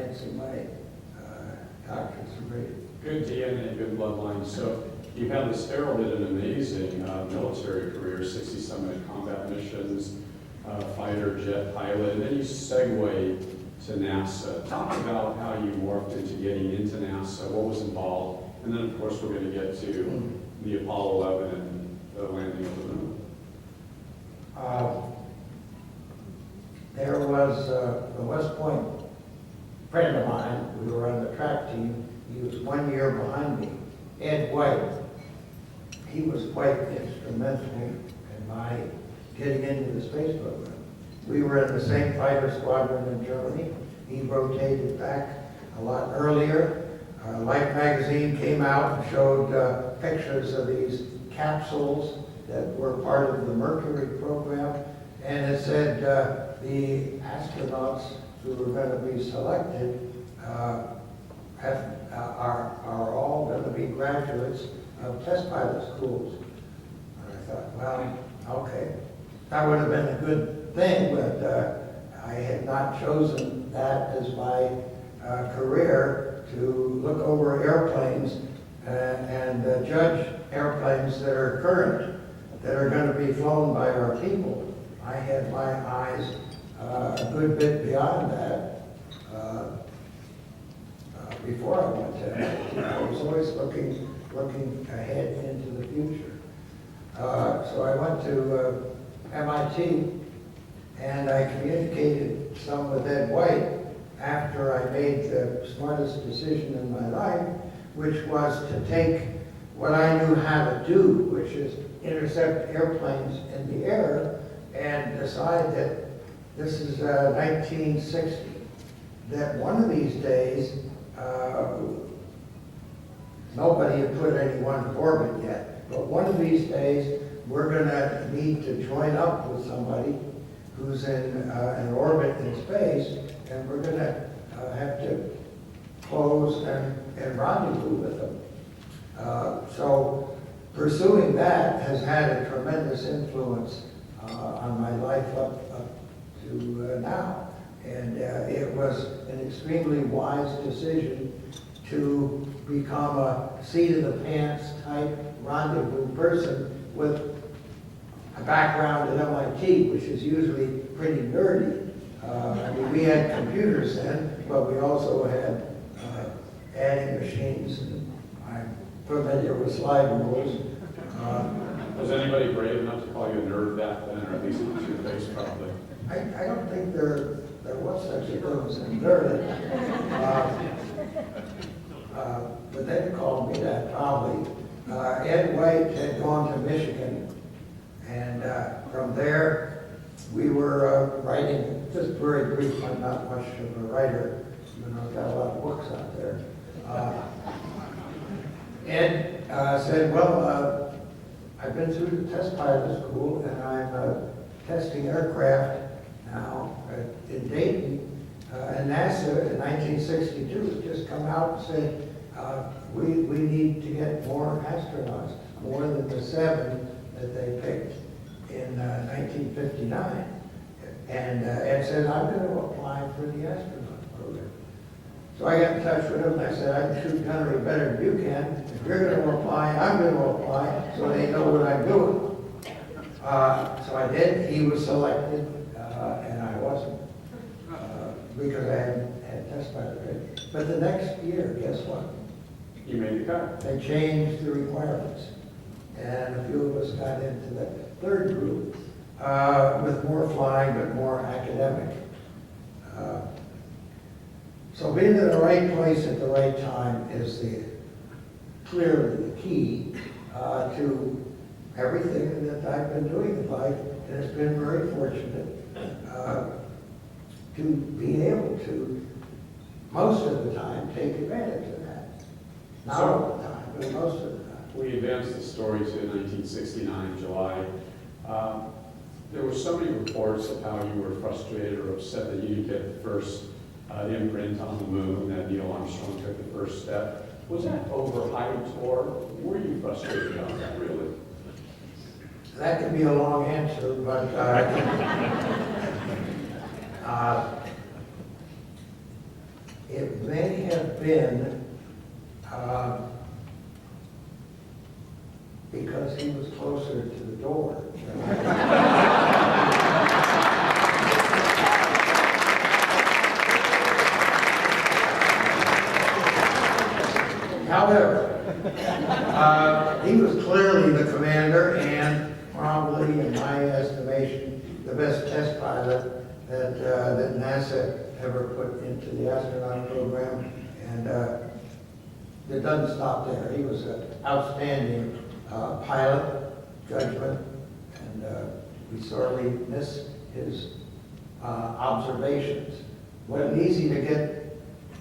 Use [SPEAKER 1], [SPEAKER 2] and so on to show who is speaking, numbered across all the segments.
[SPEAKER 1] advancing my doctorate degree.
[SPEAKER 2] Good DNA, good bloodline. So you have this heralded an amazing military career, 60-some combat missions, fighter jet pilot, and then you segue to NASA. Talk about how you morphed into getting into NASA, what was involved, and then of course we're going to get to the Apollo 11 and the landing of the moon.
[SPEAKER 1] There was a West Point friend of mine. We were on the track team. He was 1 year behind me, Ed White. He was quite instrumental in my getting into the space program. We were in the same fighter squadron in Germany. He rotated back a lot earlier. Life magazine came out and showed pictures of these capsules that were part of the Mercury program. And it said the astronauts who were going to be selected are all going to be graduates of test pilot schools. And I thought, well, okay, that would have been a good thing, but I had not chosen that as my career to look over airplanes and judge airplanes that are current, that are going to be flown by our people. I had my eyes a good bit beyond that before I went to MIT. I was always looking ahead into the future. So I went to MIT, and I communicated some with Ed White after I made the smartest decision in my life, which was to take what I knew how to do, which is intercept airplanes in the air, and decide that this is 1960, that one of these days, nobody had put anyone in orbit yet, but one of these days we're going to need to join up with somebody who's in an orbit in space, and we're going to have to close and rendezvous with them. So pursuing that has had a tremendous influence on my life up to now. And it was an extremely wise decision to become a seat-of-the-pants type rendezvous person with a background at MIT, which is usually pretty nerdy. I mean, we had computers then, but we also had adding machines, and I'm familiar with slide rules.
[SPEAKER 2] Was anybody brave enough to call you a nerd back then, or at least to your face probably?
[SPEAKER 1] I don't think there was such a thing as a nerd. But they called me that probably. Ed White had gone to Michigan, and from there we were writing, just very brief, I'm not much of a writer, even though I've got a lot of books out there. Ed said, well, I've been through the test pilot school, and I'm testing aircraft now in Dayton. And NASA in 1962 had just come out and said, we need to get more astronauts, more than the 7 that they picked in 1959. And Ed said, I'm going to apply for the astronaut program. So I got in touch with him, and I said, I can shoot gunnery better than you can. If you're going to apply, I'm going to apply, so they know what I'm doing. So I did. He was selected, and I wasn't, because I hadn't had test pilot training. But the next year, guess what?
[SPEAKER 2] You made the cut.
[SPEAKER 1] They changed the requirements, and a few of us got into the third group with more flying but more academic. So being in the right place at the right time is clearly the key to everything that I've been doing in life, and it's been very fortunate to be able to, most of the time, take advantage of that. Not all the time, but most of the time.
[SPEAKER 2] We advanced the story to 1969, July. There were so many reports of how you were frustrated or upset that you didn't get the first imprint on the moon, that Neil Armstrong took the first step. Was that overhyped, or were you frustrated about that, really?
[SPEAKER 1] That could be a long answer, but it may have been because he was closer to the door. However, he was clearly the commander and probably, in my estimation, the best test pilot that NASA ever put into the astronaut program. And it doesn't stop there. He was an outstanding pilot, judgment, and we sorely miss his observations. It wasn't easy to get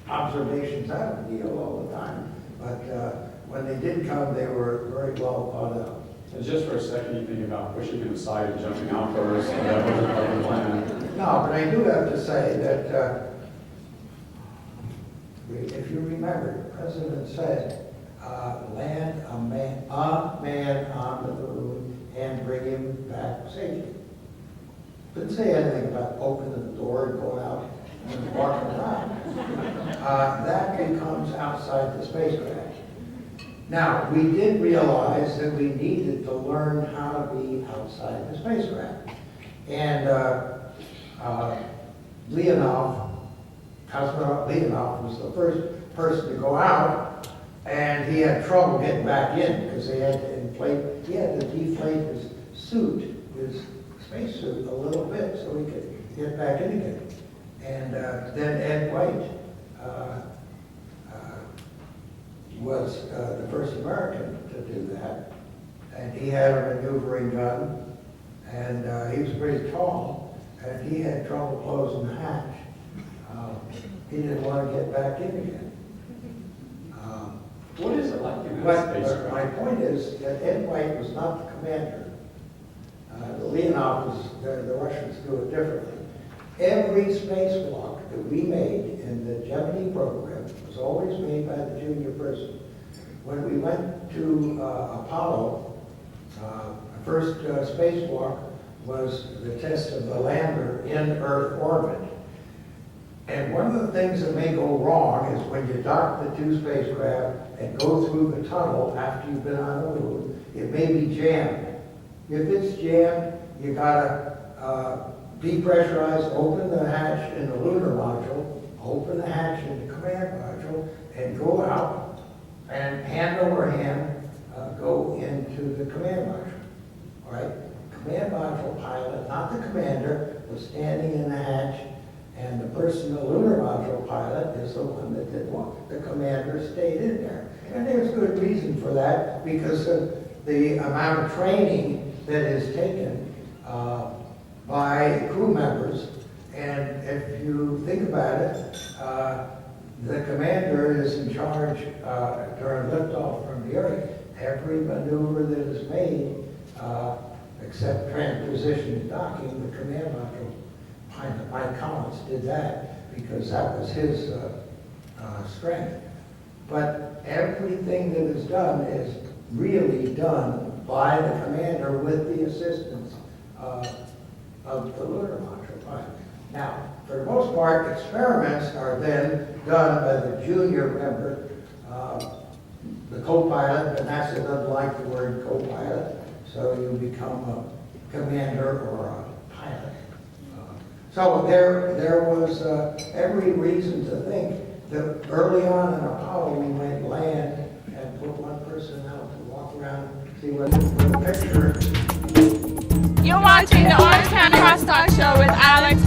[SPEAKER 1] observations out of Neil all the time, but when they did come, they were very well thought out.
[SPEAKER 2] And just for a second, you think about pushing him aside and jumping out first, and that wasn't part of the plan.
[SPEAKER 1] No, but I do have to say that if you remember, the president said, land a man on the moon and bring him back safely. Didn't say anything about opening the door and going out and walking around. That becomes outside the spacecraft. Now, we did realize that we needed to learn how to be outside the spacecraft. And Cosmonaut Leonov was the first person to go out, and he had trouble getting back in because he had to deflate his suit, his spacesuit, a little bit so he could get back in again. And then Ed White was the first American to do that. And he had a maneuvering gun, and he was pretty tall, and he had trouble closing the hatch. He didn't want to get back in again.
[SPEAKER 2] What is it like in that
[SPEAKER 1] But
[SPEAKER 2] spacecraft?
[SPEAKER 1] my point is that Ed White was not the commander. Leonov was, the Russians do it differently. Every spacewalk that we made in the Gemini program was always made by the junior person. When we went to Apollo, the first spacewalk was the test of the lander in Earth orbit. And one of the things that may go wrong is when you dock the two spacecraft and go through the tunnel after you've been on the moon, it may be jammed. If it's jammed, you gotta depressurize, open the hatch in the lunar module, open the hatch in the command module, and go out and hand over hand go into the command module. All right? Command module pilot, not the commander, was standing in the hatch, and the person, the lunar module pilot, is the one that did what? The commander stayed in there. And there's good reason for that, because of the amount of training that is taken by crew members. And if you think about it, the commander is in charge during liftoff from the Earth. Every maneuver that is made, except transposition and docking, the command module pilot, Mike Collins, did that because that was his strength. But everything that is done is really done by the commander with the assistance of the lunar module pilot. Now, for the most part, experiments are then done by the junior member, the co-pilot, but NASA doesn't like the word co-pilot, so you become a commander or a pilot. So there was every reason to think that early on in Apollo we might land and put one person out to walk around, see what the picture.
[SPEAKER 3] You're watching the Orange County Crosstalk show with Alex